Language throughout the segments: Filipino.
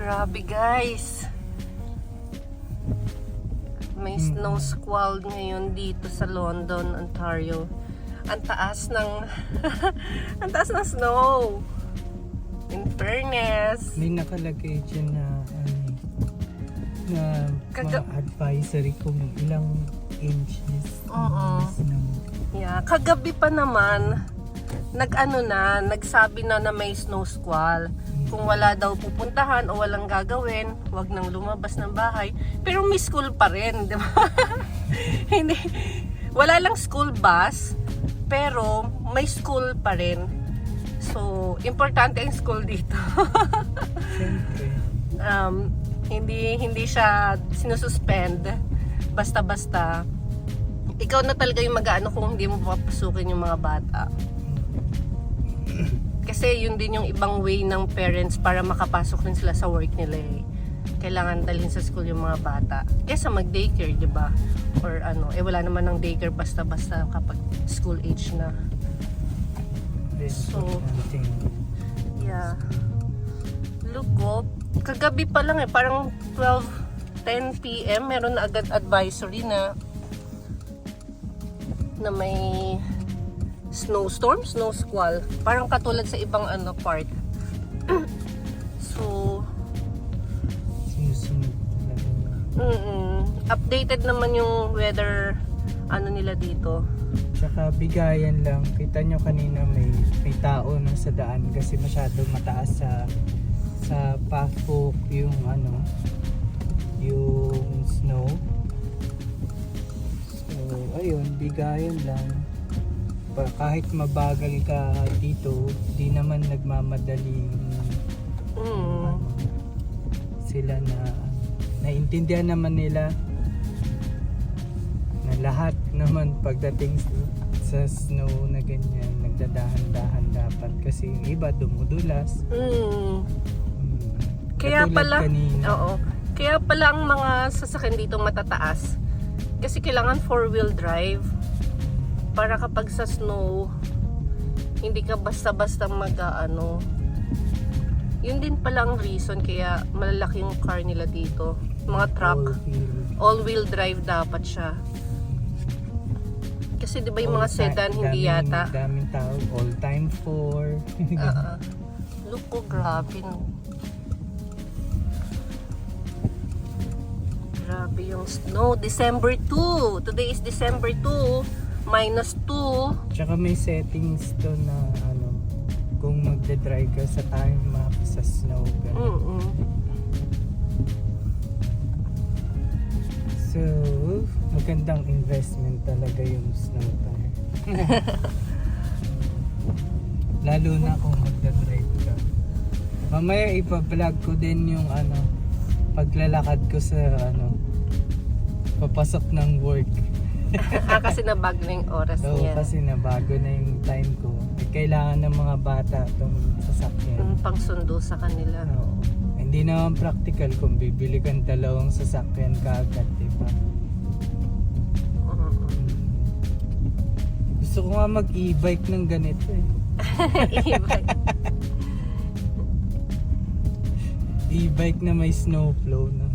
Grabe guys. May snow squall ngayon dito sa London, Ontario. Ang taas ng ang taas ng snow. In fairness. May nakalagay dyan na mga advisory kung ilang inches. Oo. Snow. Yeah, kagabi pa naman nagsabi na may snow squall. Kung wala daw pupuntahan o walang gagawin, wag nang lumabas ng bahay. Pero may school pa rin, di ba? Hindi. Wala lang school bus, pero may school pa rin. So, importante ang school dito. Siyempre. Hindi siya sinususpend basta-basta. Ikaw na talaga yung mag-aano kung hindi mo papasukin yung mga bata. Kasi yun din yung ibang way ng parents para makapasok din sila sa work nila eh. Kailangan dalhin sa school yung mga bata. Kesa mag-daycare, di ba? Or wala naman ng daycare basta-basta kapag school age na. So, yeah. Look up. Kagabi pa lang eh, parang 10 p.m. meron na agad advisory na may snowstorm, snow squall. Parang katulad sa ibang part. So, sinusunod talaga. Updated naman yung weather nila dito. Tsaka bigayan lang. Kita nyo kanina may tao na sa daan kasi masyado mataas sa pathwalk yung yung snow. So, ayun, bigayan lang. Kahit mabagal ka dito, di naman nagmamadali sila na naintindihan naman nila na lahat naman pagdating sa snow na ganyan, nagdadahan-dahan dapat kasi yung iba dumudulas. Kaya Katulad pala, kanina. oo. Kaya pala ang mga sasakyan dito matataas. Kasi kailangan 4-wheel drive. Para kapag sa snow, hindi ka basta-basta yun din pala ang reason kaya malalaki yung car nila dito. Mga truck. All-wheel drive dapat siya. Kasi di ba yung mga sedan hindi yata. Daming tao, all-time 4. Look ko, grabe no. Grabe yung snow. December 2. Today is December 2. -2. Tsaka may settings to na kung magdadrive ka sa time map sa snow. So, magandang investment talaga yung snow tire. Lalo na kung magdadrive ka. Mamaya ipa-vlog ko din yung paglalakad ko sa papasok ng work. Kasi nabago na yung oras So, niya. kasi nabago na yung time ko. Kailangan ng mga bata itong sasakyan. Pangsundo sa kanila. Oo. Hindi naman practical kung bibili kang dalawang sasakyan kaagad, diba? Gusto ko nga mag-e-bike ng ganito eh. E-bike. E-bike na may snowflow na.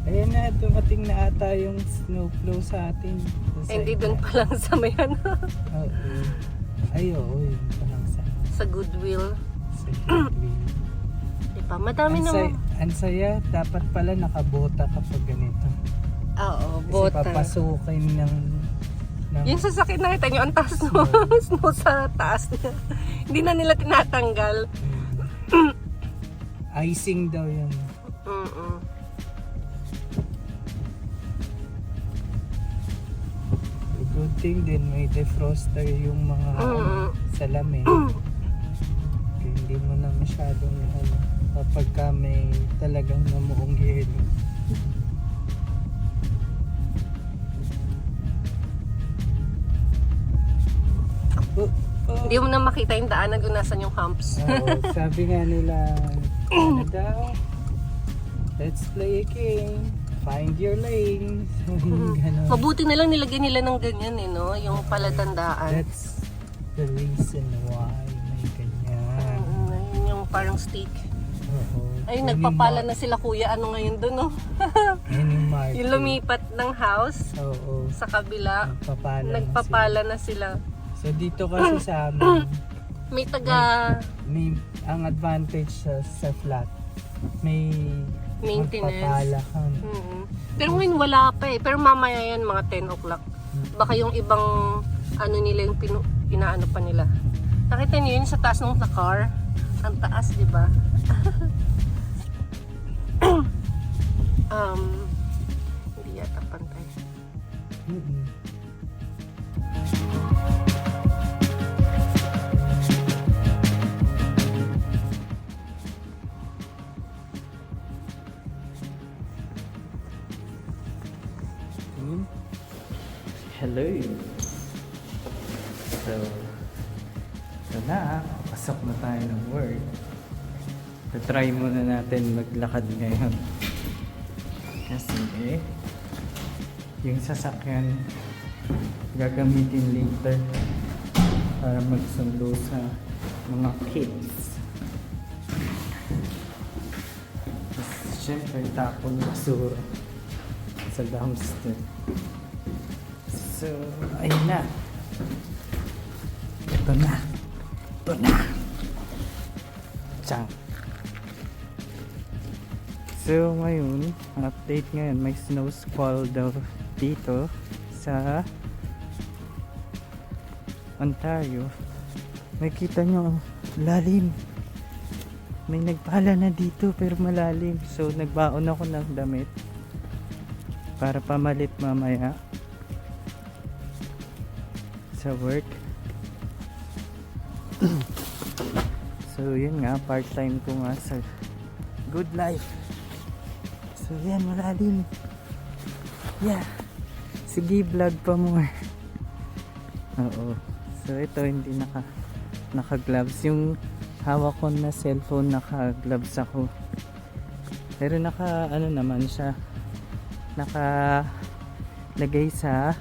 Ayan na, dumating na ata yung snowflow sa atin. Hindi doon pa lang sa may Oo. Ay, oo, yun pa lang sa Goodwill. sa Goodwill. Diba? Madami naman. Ang saya, dapat pala nakabota kapag ganito. Oo, Kasi bota. papasukin ng Yung sasakit nakita nyo, ang taas no? Snow sa taas niya. Hindi na nila tinatanggal. Icing daw yun. Good thing din may defroster yung mga salamin. Kaya hindi mo na masyadong kapag ka may talagang namuong yelo. Hindi mo na makita yung daanan kung nasan yung humps. Oo, sabi nga nila, ano daw? Let's play a game. Find your lane. Ganon. Mabuti na lang nilagyan nila ng ganyan no? Yung palatandaan. That's the reason why may ganyan. parang stick. Oo. Ay, Yun yung nagpapala na sila kuya. Ano ngayon doon, no? Yun yung market. Yung lumipat ng house Oo. sa kabila. Nagpapala na Nagpapala na sila. So dito kasi sa amin, May taga ang advantage sa flat, may maintenance. magpapala ka. Mm. Pero ngayon wala pa eh. Pero mamaya yan, mga 10 o'clock. Baka yung ibang ano nila yung inaano pa nila. Nakita niyo yun sa taas ng car? Ang taas, di ba? Hindi yata pantay. Mm-mm. Hello. So, ito na. Pasok na tayo ng work. Try muna natin maglakad ngayon. Kasi, yung sasakyan gagamitin later para magsundo sa mga kids. Tapos, syempre, tapon basura sa dumpster. So, ayun na. Ito na. Ito na. Tiyang. So, ngayon, update ngayon, may snow squall daw dito sa Ontario. Makita nyo, lalim. May nagpala na dito pero malalim. So, nagbaon ako ng damit para pamalit mamaya sa work. So yun nga, part-time ko nga sa Good Life. So yan, malalim. Yeah. Sige, vlog pa more. Oo. So ito, hindi naka-gloves. Yung hawak ko na cellphone, naka-gloves ako. Pero ano naman siya, lagay sa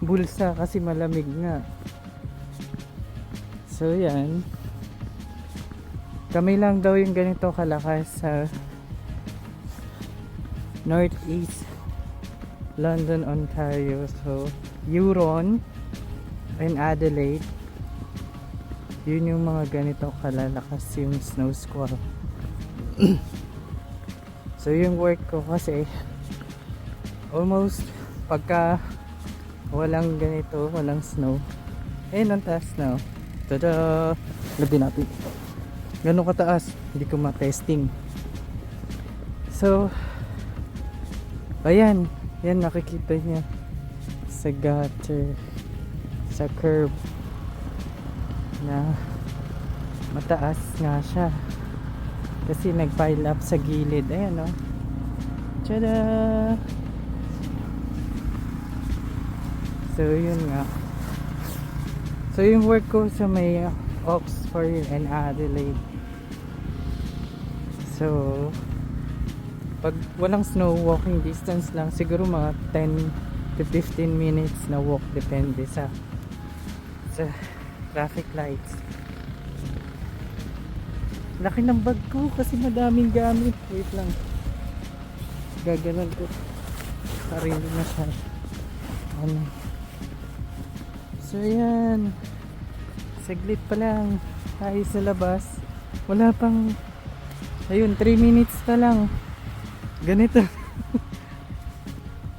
bulsa kasi malamig nga. So yan, kami lang daw yung ganito kalakas sa Northeast London, Ontario. So Huron and Adelaide, yun yung mga ganito kalalakas yung snow squall. So yung work ko kasi almost pagka walang ganito, walang snow, ang taas na. Tada! Labi natin. Ganun kataas, hindi ko ma-testing. So, ayan. Yan, nakikita niya sa gutter, sa curb na mataas nga siya kasi nag-pile up sa gilid. Ayan, oh. Tada! So yun nga. So yung work ko sa may Oxford and Adelaide. So pag walang snow, walking distance lang, siguro mga 10 to 15 minutes na walk, depende sa traffic lights. Laki ng bag ko kasi madaming gamit. Wait lang, gaganon ko sarili na siya. So yan, saglit pa lang tayo sa labas. Wala pang, ayun, 3 minutes pa lang. Ganito.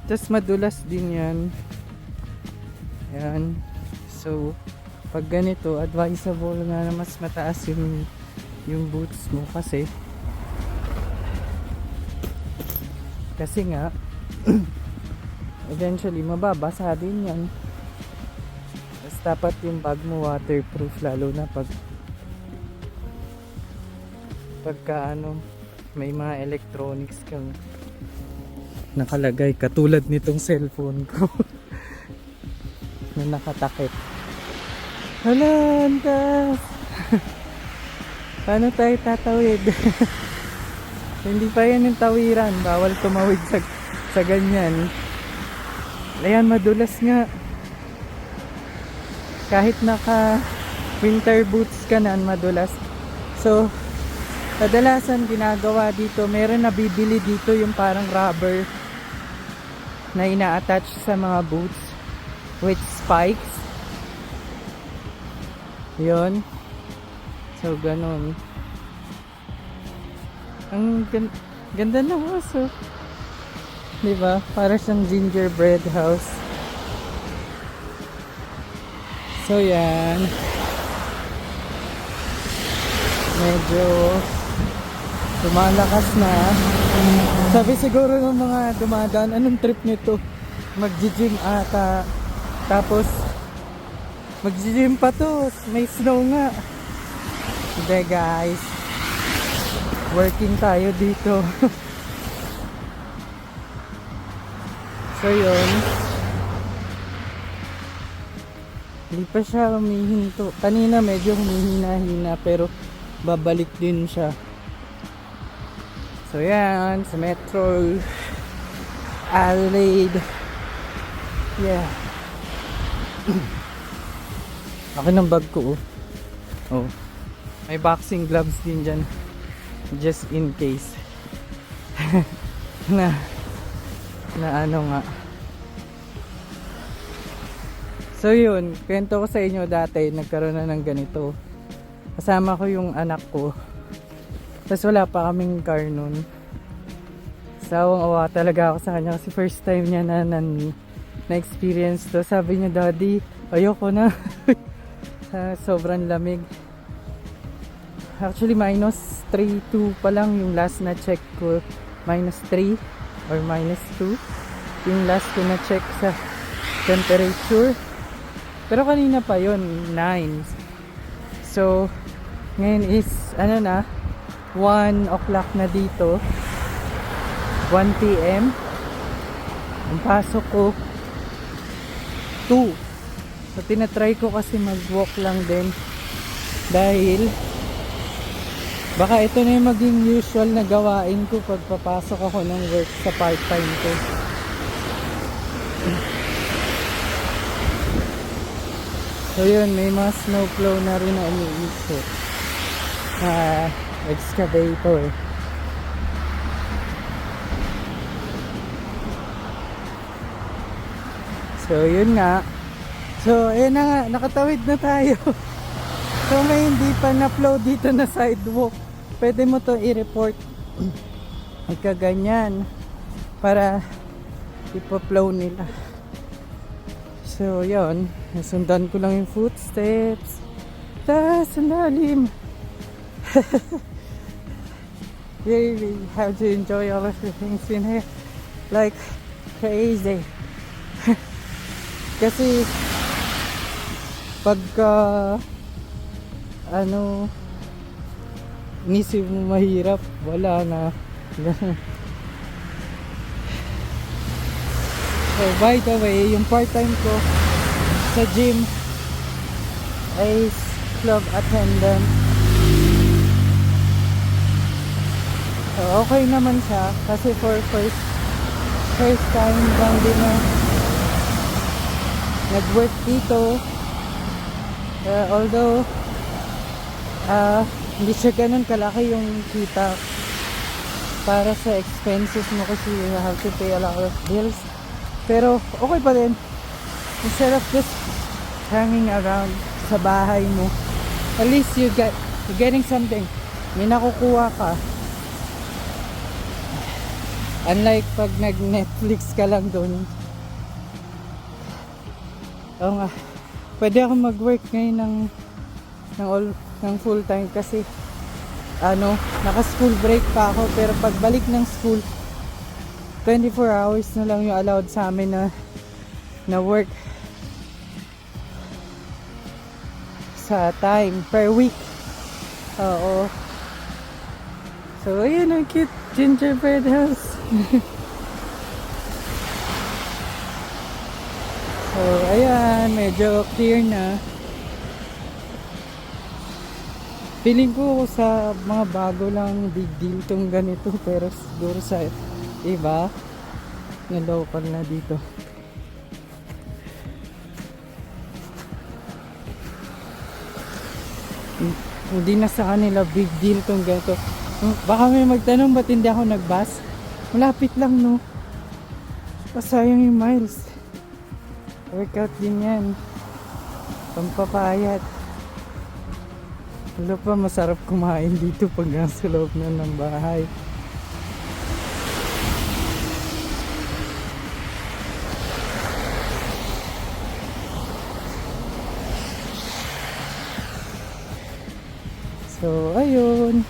Just madulas din yan. Yan. So pag ganito, advisable nga na mas mataas yung boots mo kasi nga eventually mababasa din yan. Dapat yung bag mo waterproof, lalo na pagka may mga electronics kang nakalagay, katulad nitong cellphone ko na nakatakip. Hala, antas! Paano tayo tatawid? Hindi pa yan yung tawiran, bawal tumawid sa ganyan. Ayan, madulas nga. Kahit winter boots ka na, madulas. So, kadalasan ginagawa dito, meron nabibili dito yung parang rubber na ina-attach sa mga boots with spikes. Yun. So, ganun. Ang ganda ng house, oh. Diba? Para siyang gingerbread house. So, yan. Medyo lumalakas na. Sabi siguro ng mga dumadaan, anong trip nito? Mag-gym ata. Tapos, mag-gym pa to. May snow nga. Hindi guys. Working tayo dito. So, yun. Hindi pa siya humihinto. Kanina medyo humihina-hina pero babalik din siya. So yan, sa Metro Adelaide. Yeah. Akin ang bag ko, oh. Oh. May boxing gloves din dyan. Just in case. na ano nga. So yun, kwento ko sa inyo dati, nagkaroon na ng ganito. Kasama ko yung anak ko. Tapos wala pa kaming car nun. Sawang-awa talaga ako sa kanya kasi first time niya na-experience to. Sabi niya, Daddy, ayoko na. Sobrang lamig. Actually, -3.2 pa lang yung last na check ko. -3 or -2. Yung last ko na check sa temperature. Pero kanina pa yon 9. So, ngayon is, 1 o'clock na dito. 1 p.m. Ang pasok ko, 2. So, tinatry ko kasi mag-walk lang din. Dahil, baka ito na yung maging usual na gawain ko pag papasok ako ng work sa part-time ko. So yun, may mga snowplow na rin na umiikot. Excavator. So yun nga. So ayun na nga, nakatawid na tayo. So may hindi pa na-flow dito na sidewalk. Pwede mo to i-report. Ikaganyan. Para ipa-flow nila. So, yun. Nasundan ko lang yung footsteps. Tas, ang lalim. You really have to enjoy all of the things in here. Like, crazy. Kasi, pagka, inisip mo mahirap, wala na. So, by the way, yung part-time ko sa gym is club attendant. So, okay naman siya kasi for first time lang din na nag-work dito. Although hindi siya ganun kalaki yung kita para sa expenses mo kasi you have to pay a lot of bills. Pero okay pa din. Instead of just hanging around sa bahay mo, at least you're getting something. May nakukuha ka. Unlike pag nag-Netflix ka lang doon. Oo nga. Pwede ako mag-work ngayon ng full time kasi naka-school break pa ako, pero pagbalik ng school 24 hours na lang yung allowed sa amin na work sa time per week. Oo. So, ayun ang cute gingerbread house. So, ayan, medyo clear na. Feeling ko sa mga bago lang big deal tong ganito, pero siguro sa iba na local na dito. Hindi na sa kanila big deal kung ganito. Baka may magtanong ba't hindi ako nag-bus? Malapit lang, no? Pasayang yung miles. Workout din yan. Pampapayat. Wala pa, masarap kumain dito pag nasa loob na ng bahay. So, ayun.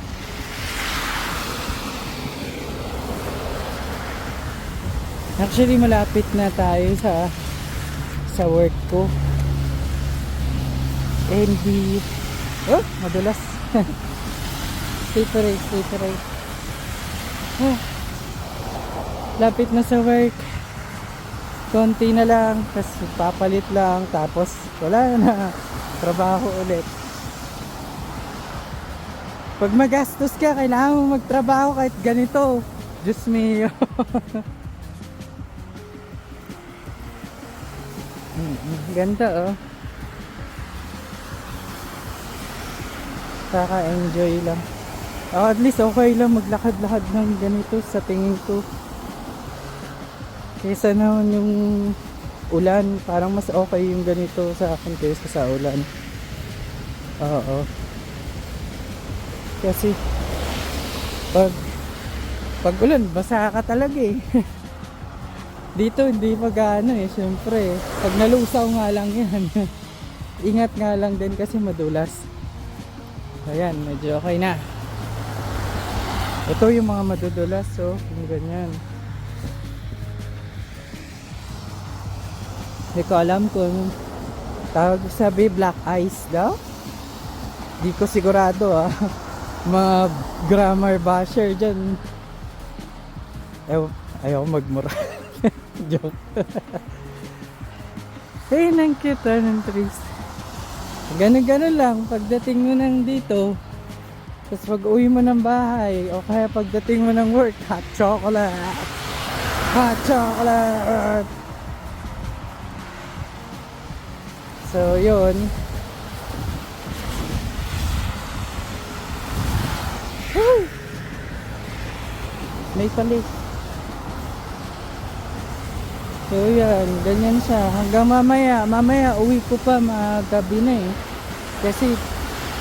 Actually, malapit na tayo sa work ko. Hindi. Oh, madulas. Stay parade. Oh, lapit na sa work. Konti na lang, tapos papalit lang, tapos wala na. Trabaho ulit. Pag magastos ka, kailangan mo magtrabaho kahit ganito. Diyos mio. Ganda, oh. Kaka-enjoy lang. At least okay lang maglakad-lakad ng ganito sa tingin ko. Kaysa naman yung ulan, parang mas okay yung ganito sa akin kaysa sa ulan. Oo. Kasi pag ulan, basa ka talaga eh. Dito hindi pa gaano eh, syempre. Pag nalusaw nga lang yan. Ingat nga lang din kasi madulas. Ayan, medyo okay na. Ito yung mga madudulas, so yung ganyan. Hindi ko alam kung tawag sabi black ice daw. Di ko sigurado mga grammar basher dyan. Ayaw magmura. Joke. Ayun ang cute ng trees. Ganun lang pagdating mo nang dito. Tapos pag uwi mo ng bahay o kaya pagdating mo ng work, hot chocolate. So yun. Woo! May palit. So yan, ganyan siya. Hanggang mamaya uwi ko pa, magabi na eh. Kasi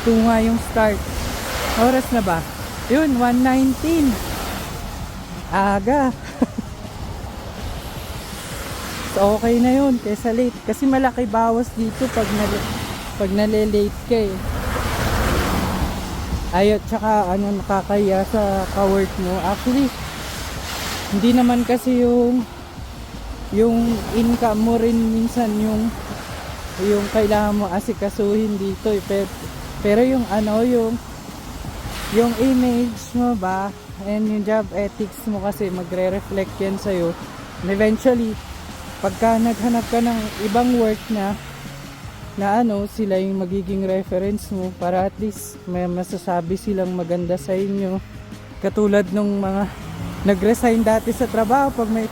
2 nga yung start. Oras na ba? Yun, 1:19. Aga. So okay na yun, kaysa late. Kasi malaki bawas dito pag nalilate ka eh. Ayot, tsaka nakakaya sa ka-work mo. Actually, hindi naman kasi yung income mo rin minsan yung kailangan mo asikasuhin dito eh. Pero yung yung image mo ba and yung job ethics mo kasi magre-reflect yan sa'yo. And eventually pagka naghanap ka ng ibang work na sila yung magiging reference mo para at least may masasabi silang maganda sa inyo. Katulad nung mga nag-resign dati sa trabaho pag may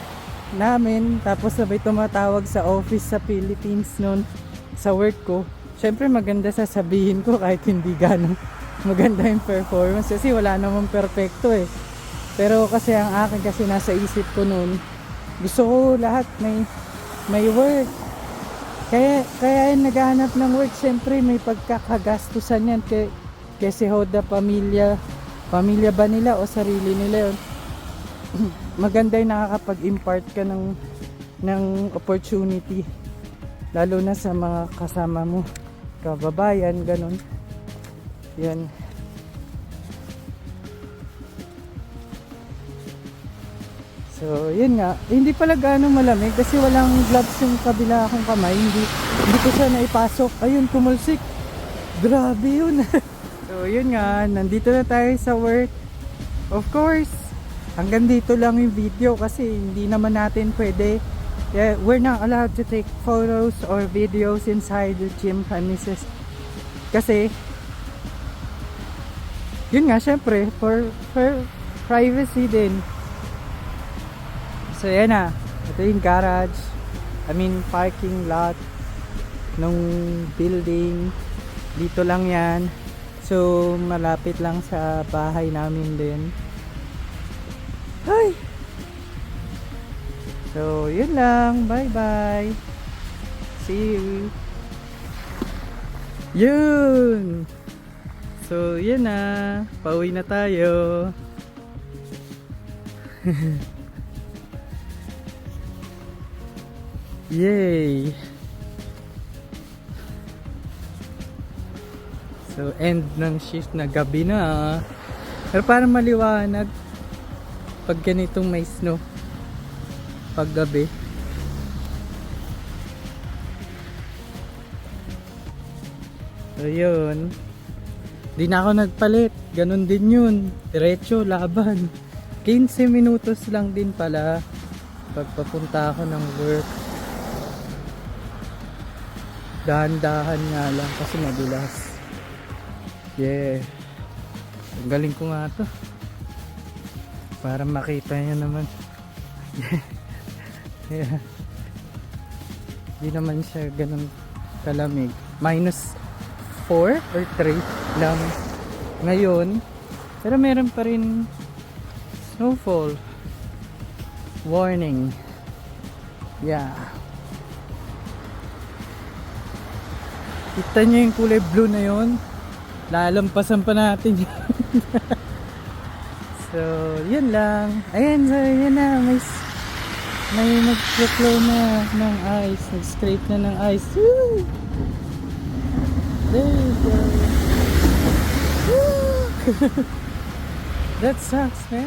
namin, tapos sabay tumatawag sa office sa Philippines noon sa work ko. Syempre maganda sasabihin ko kahit hindi ganong maganda yung performance kasi wala namang perfecto eh. Pero kasi ang akin kasi nasa isip ko noon, gusto ko lahat may work. Kaya yung naghahanap ng work, syempre may pagkakagastusan yan kasi hoda pamilya ba nila o sarili nila yun. Maganda yung nakakapag-impart ka ng opportunity lalo na sa mga kasama mo, kababayan, ganun. Yan. So, yun nga. Hindi pala gaano malamig kasi walang gloves yung kabila akong kamay. Hindi ko siya naipasok. Ayun, tumulsik. Grabe yun. So, yun nga. Nandito na tayo sa work. Of course, hanggang dito lang yung video kasi hindi naman natin pwede. We're not allowed to take photos or videos inside the gym premises. Kasi, yun nga, syempre, for privacy din. So yan na, ito yung garage, parking lot nung building. Dito lang yan. So, malapit lang sa bahay namin din. Ay! So, yun lang. Bye-bye. See you. Yun! So, yun na. Pauwi na tayo. Yay! So, end ng shift na, gabi na. Pero parang maliwanag pag ganitong may snow. Pag gabi. So, yun. Di na ako nagpalit. Ganon din yun. Diretso, laban. 15 minutos lang din pala pagpapunta ako ng work. Dahan-dahan nga lang kasi madulas. Yeah. Ang galing ko nga to. Para makita nyo naman. Yeah. Di naman siya ganun kalamig. Minus 4 or 3 lang ngayon. Pero meron pa rin snowfall warning. Yeah. Kita nyo yung kulay blue na yun? Lalampasan pa natin yun. So, yun lang. Ayan, so, yun na. May nag-flow na ng ice. Nag-scrape na ng ice. Woo! There you go. Woo! That sucks, man.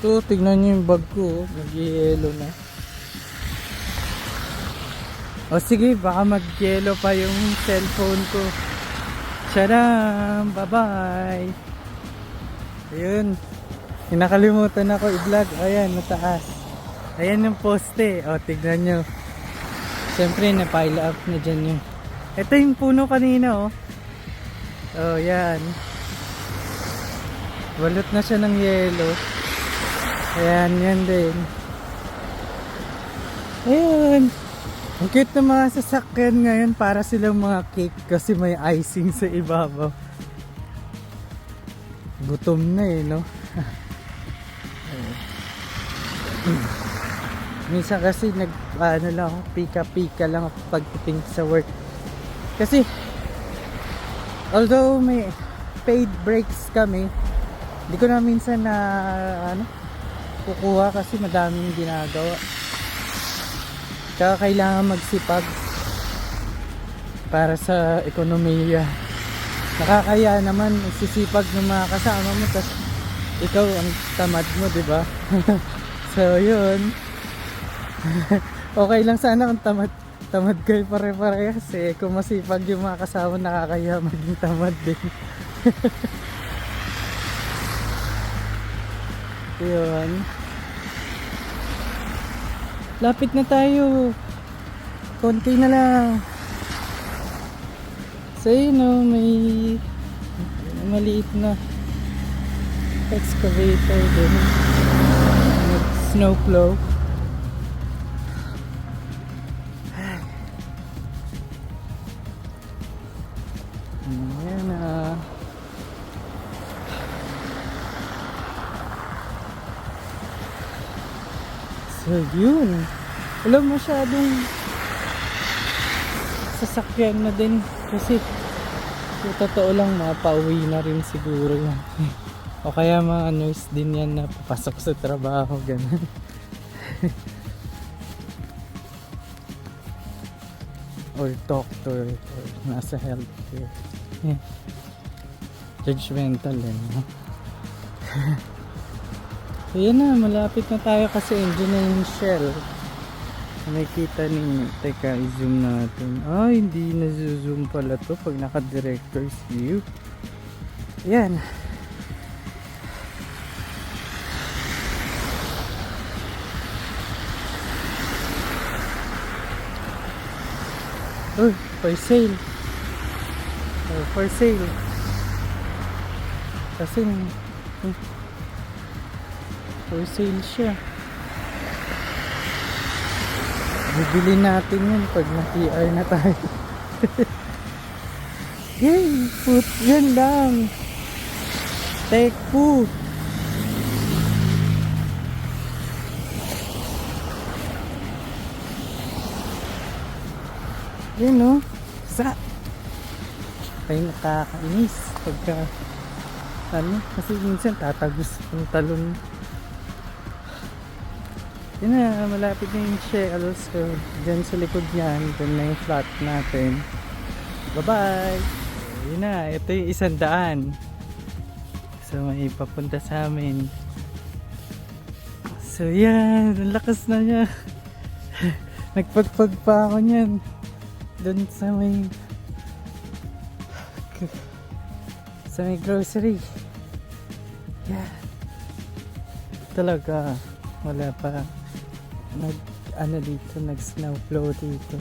Ito, tignan nyo yung bag ko. Nag-yellow na. O sige, baka mag-yellow pa yung cellphone ko. Tcharam! Bye-bye! Ayun. Kinakalimutan ako i-vlog. Ayan, mataas. Ayan yung poste. O, tignan nyo. Siyempre, na-pile up na dyan yung... Ito yung puno kanina, oh. Oh, yan. Balot na siya ng yellow. Ayan, yan din. Ayun. Ang cute ng mga sasakyan ngayon, para silang mga cake kasi may icing sa ibabaw. Gutom na eh, no? Minsan kasi ano lang ako, pika-pika lang ako pagdating sa work. Kasi although may paid breaks kami, hindi ko na minsan na kukuha kasi madaming ginagawa. Tsaka kailangan magsipag para sa ekonomiya. Nakakaya naman magsisipag ng mga kasama mo, tas ikaw ang tamad mo, diba? So yun. Okay lang sana kung tamad kayo pare-parehas eh. Kung masipag yung mga kasama, nakakaya maging tamad din. Yun. Lapit na tayo. Konti na lang. So yun o, may maliit na excavator din. Snowplow. Ayan na. So yun, wala masyadong sasakyan na din kasi totoo lang mapauwi na rin siguro yan. O kaya mga noise din yan na papasok sa trabaho, ganun. Or doctor or nasa healthcare. Yeah. Judgmental eh, no? Ayan na, malapit na tayo kasi enjoy na yung shell. Nakikita ninyo. Teka, i-zoom natin. Ah, hindi na-zoom pala to pag naka-director's view. Ayan. Oh, for sale. Oh, for sale. Kasi for sale siya. Bibili natin yun pag na-PR na tayo. Yay! Put yan lang. Tekpu. Yun no? Sa ay nakakainis pagka ano, kasi minsan tatagos yung talon. Yun na, malapit na yung Shell. So, dyan sa likod niyan, dyan na yung flat natin. Bye-bye! Yun na, ito yung 100. So, may papunta sa amin. So, yan, ang lakas na niya. Nagpagpag pa ako niyan. Doon sa may grocery. Yeah. Talaga, wala pa nag snowflow dito.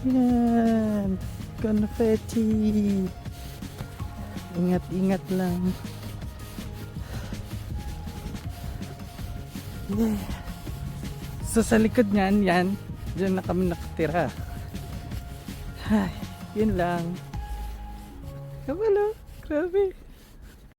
Yan, confetti. Ingat lang. Yeah. So sa likod niyan, diyan na kami nakatira. Ay, yun lang. Kabalo, grabe.